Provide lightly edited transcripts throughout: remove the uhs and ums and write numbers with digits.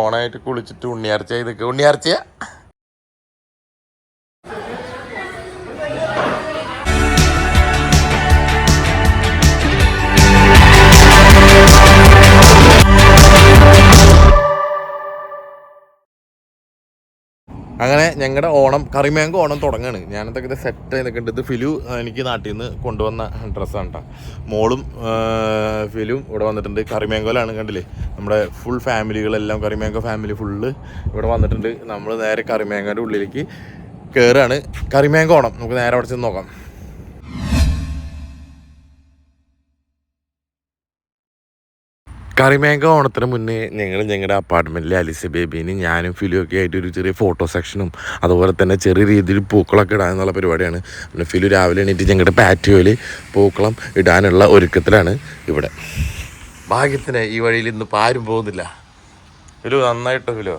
ഓണായിട്ട് കുളിച്ചിട്ട് ഉണ്ണിയാർച്ച ചെയ്തൊക്കെ ഉണ്ണിയാർച്ച അങ്ങനെ ഞങ്ങളുടെ ഓണം കറിമേങ്കോ ഓണം തുടങ്ങുകയാണ്. ഞാനതൊക്കെ സെറ്റ് ആയി നിൽക്കുന്നുണ്ട്. ഇത് ഫിലു എനിക്ക് നാട്ടിൽ നിന്ന് കൊണ്ടുവന്ന ഡ്രസ്സാണ് കേട്ടോ. മോളും ഫിലും ഇവിടെ വന്നിട്ടുണ്ട്. കറിമേങ്കോയിലാണ് കണ്ടില്ലേ, നമ്മുടെ ഫുൾ ഫാമിലികളെല്ലാം കറിമേങ്കോ ഫാമിലി ഫുള്ള് ഇവിടെ വന്നിട്ടുണ്ട്. നമ്മൾ നേരെ കറിമേങ്കോൻ്റെ ഉള്ളിലേക്ക് കയറുകയാണ്. കറിമേങ്കോ ഓണം നമുക്ക് നേരെ അവിടെ ചെന്ന് നോക്കാം. കറിമേങ്കോ ഓണത്തിന് മുന്നേ ഞങ്ങളുടെ അപ്പാർട്ട്മെൻറ്റിൽ അലിസ ബേബീന് ഞാനും ഫിലു ഒക്കെ ആയിട്ട് ഒരു ചെറിയ ഫോട്ടോ സെക്ഷനും അതുപോലെ തന്നെ ചെറിയ രീതിയിൽ പൂക്കളമൊക്കെ ഇടാനുള്ള പരിപാടിയാണ്. പിന്നെ ഫിലു രാവിലെ എണീറ്റ് ഞങ്ങളുടെ പാറ്റിയോയിൽ പൂക്കളം ഇടാനുള്ള ഒരുക്കത്തിലാണ് ഇവിടെ. ഭാഗ്യത്തിന് ഈ വഴിയിൽ ഇന്നിപ്പോൾ ആരും പോകുന്നില്ല. ഫിലു നന്നായിട്ടോ, ഫിലു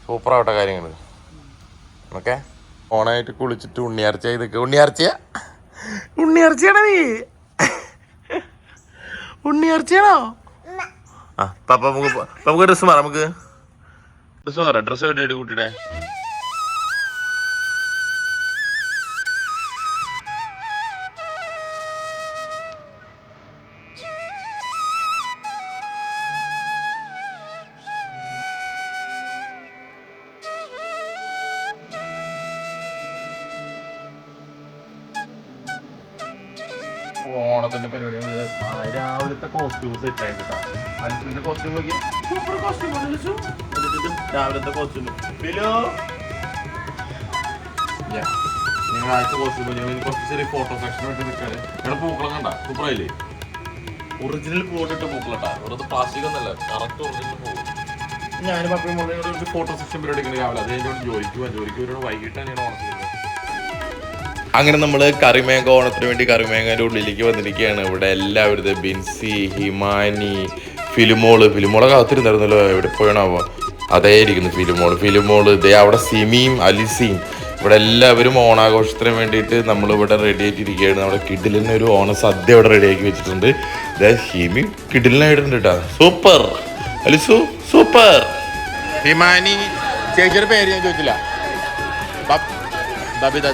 സൂപ്പറാവട്ടെ കാര്യങ്ങൾ. ഓക്കെ, ഓണായിട്ട് കുളിച്ചിട്ട് ഉണ്ണിയാർച്ച ചെയ്തൊക്കെ ഉണ്ണിയാർച്ചയാണോ നീ? ഉണ്ണിയാർച്ചയാണോ? ആ പപ്പ നമുക്ക് ഡ്രസ്സ് മാറാം. നമുക്ക് ഡ്രസ്സ് വേണ്ടി കുട്ടിയുടെ ഓണത്തിന്റെ പരിപാടി രാവിലത്തെ കോസ്റ്റ്യൂം സെറ്റ് ആയിട്ട് കോസ്റ്റ്യൂം നോക്കി സൂപ്പർ കോസ്റ്റ്യൂം രാവിലത്തെ കോസ്റ്റ്യൂം ഞങ്ങളാഴ്ച കോസ്റ്റ്യൂം കുറച്ച് ചെറിയ ഫോട്ടോ സെക്ഷൻ വേണ്ടി നിൽക്കാറ്. ഞങ്ങളുടെ പൂക്കളം കണ്ട സൂപ്പറായില്ലേ? ഒറിജിനൽ പൂവിട്ടിട്ട് പൂക്കളട്ടാ, വെറുതെ പ്ലാസ്റ്റിക് ഒന്നല്ല, കറക്റ്റ് ഒറിജിനൽ പൂവ്. ഞാനും പപ്പയും ഒരു ഫോട്ടോ സെക്ഷൻ പരിപാടി രാവിലെ അത് കഴിഞ്ഞോണ്ട് ജോലിക്ക് വൈകിട്ടാണ് ഓണത്തിന്. അങ്ങനെ നമ്മൾ കറിമേങ്കോ ഓണത്തിന് വേണ്ടി കറിമേങ്കോൻ്റെ ഉള്ളിലേക്ക് വന്നിരിക്കുകയാണ്. ഇവിടെ എല്ലാവരും ബിൻസി, ഹിമാനി, ഫിലിമോളൊക്കെ കാത്തിരുന്നായിരുന്നല്ലോ. എവിടെ പോയണാവോ? അതേ ഇരിക്കുന്നു ഫിലിമോള് ഇതേ അവിടെ സിമിയും അലിസിയും ഇവിടെ എല്ലാവരും ഓണാഘോഷത്തിന് വേണ്ടിയിട്ട് നമ്മളിവിടെ റെഡി ആയിട്ടിരിക്കുകയാണ്. നമ്മുടെ കിഡിലിന് ഒരു ഓണ സദ്യ ഇവിടെ റെഡി ആക്കി വെച്ചിട്ടുണ്ട്. ഹിമി കിഡിലിനായിട്ടുണ്ട് കേട്ടോ. Super അലിസു, super. ഹിമാനി ചേച്ചിയുടെ പേര് ഞാൻ ചോദിച്ചില്ല.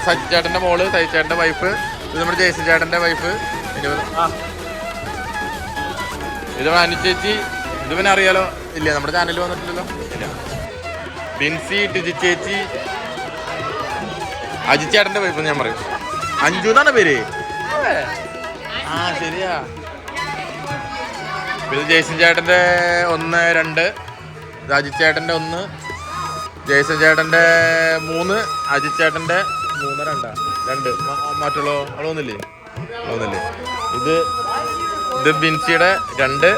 സജിച്ചേട്ടൻ്റെ മോള്, സജിച്ചേട്ടൻ്റെ വൈഫ്, ഇത് നമ്മുടെ ജയസൻ ചേട്ടൻ്റെ വൈഫ്, ഇത് അനു ചേച്ചി. ഇത് പിന്നെ അറിയാലോ ഇല്ല, നമ്മുടെ ചാനലിൽ വന്നിട്ടില്ലല്ലോ. ഇല്ല. ബിൻസി, ടിജി ചേച്ചി, അജിച്ചേട്ടൻ്റെ വൈഫ് ഞാൻ പറയും. അഞ്ജു എന്നാണ് പേര്. ആ ശരിയാ. ഇത് ജയസൻ ചേട്ടൻ്റെ 1, 2, ഇത് അജിച്ചേട്ടൻ്റെ 1, ജയസൻ ചേട്ടൻ്റെ 3, അജിത് ചേട്ടൻ്റെ 3, 2 മറ്റുള്ളൂ ഒന്നില്ലേ. ഇത് ബിൻസിയുടെ 2,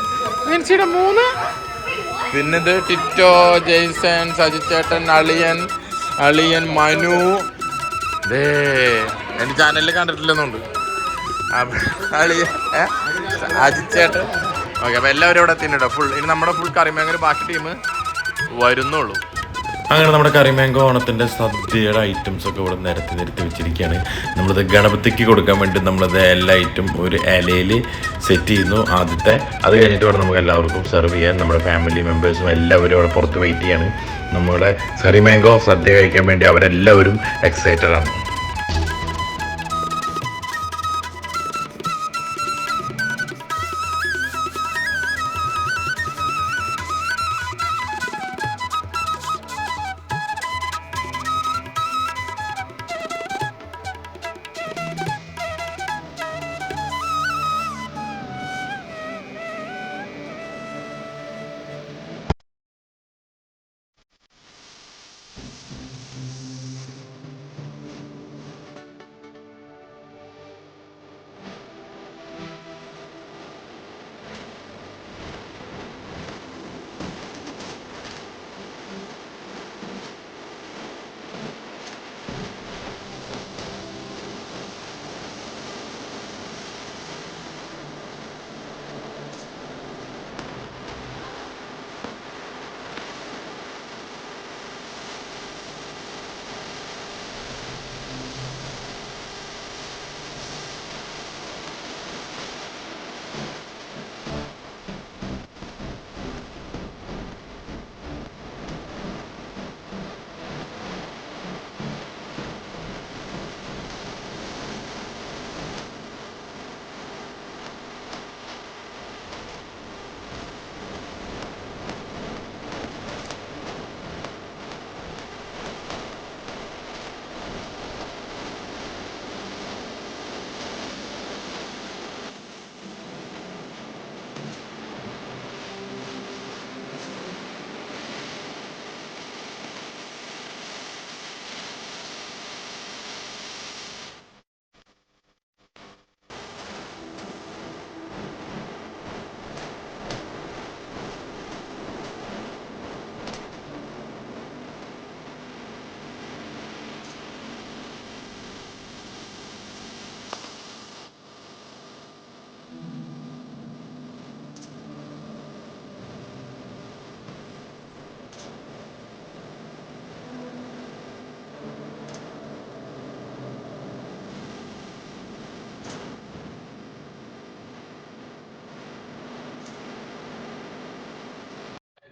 ബിൻസിയുടെ 3, പിന്നെ ഇത് ടിറ്റോ, ജെയ്സൺ, സജിത് ചേട്ടൻ, അളിയൻ മനു. എൻ്റെ ചാനലിൽ കണ്ടിട്ടില്ലെന്നുണ്ട് അജിത് ചേട്ടൻ. ഓക്കെ, അപ്പോൾ എല്ലാവരും ഇവിടെ എത്തിയിട്ടോ ഫുൾ. ഇനി നമ്മുടെ ഫുൾ കറിമേങ്കൽ ബാക്കി ടീം വരുന്നുള്ളൂ. അങ്ങനെ നമ്മുടെ കറിമേങ്കോ ഓണത്തിൻ്റെ സദ്യയുടെ ഐറ്റംസ് ഒക്കെ ഇവിടെ നിരത്തി വെച്ചിരിക്കുകയാണ്. നമ്മളിത് ഗണപതിക്ക് കൊടുക്കാൻ വേണ്ടി നമ്മളത് എല്ലാ ഐറ്റം ഒരു ഇലയിൽ സെറ്റ് ചെയ്യുന്നു ആദ്യത്തെ. അത് കഴിഞ്ഞിട്ട് ഇവിടെ നമുക്ക് എല്ലാവർക്കും സെർവ് ചെയ്യാൻ നമ്മുടെ ഫാമിലി മെമ്പേഴ്സും എല്ലാവരും അവിടെ പുറത്ത് വെയിറ്റ് ചെയ്യാണ്. നമ്മുടെ കറിമേങ്കോ സദ്യ കഴിക്കാൻ വേണ്ടി അവരെല്ലാവരും എക്സൈറ്റഡ് ആണ്.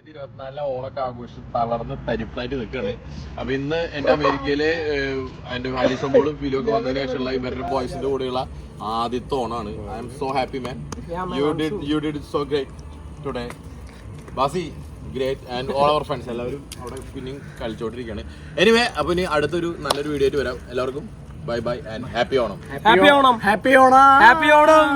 2024 ഓണൊക്കെ ആഘോഷം തളർന്ന് തരിപ്പായിട്ട് നിൽക്കുകയാണ്. അപ്പൊ ഇന്ന് എന്റെ അമേരിക്കയിലെ എന്റെ വാലിസമ്പോളും ഫിലിയൊക്കെ വന്നതിന് ശേഷമുള്ള ഇവരുടെ ബോയ്സിന്റെ കൂടെയുള്ള ആദ്യത്തെ ഓണാണ്. I'm so happy man. You did so great today. ബാസി great and all our friends എല്ലാവരും അവിടെ പിന്നെയും കളിച്ചോണ്ടിരിക്കുകയാണ്. എനിവേ അപ്പൊ ഇനി അടുത്തൊരു നല്ലൊരു വീഡിയോ ആയിട്ട് വരാം. എല്ലാവർക്കും bye bye and happy Onam. Happy Onam. Happy Onam. Happy Onam.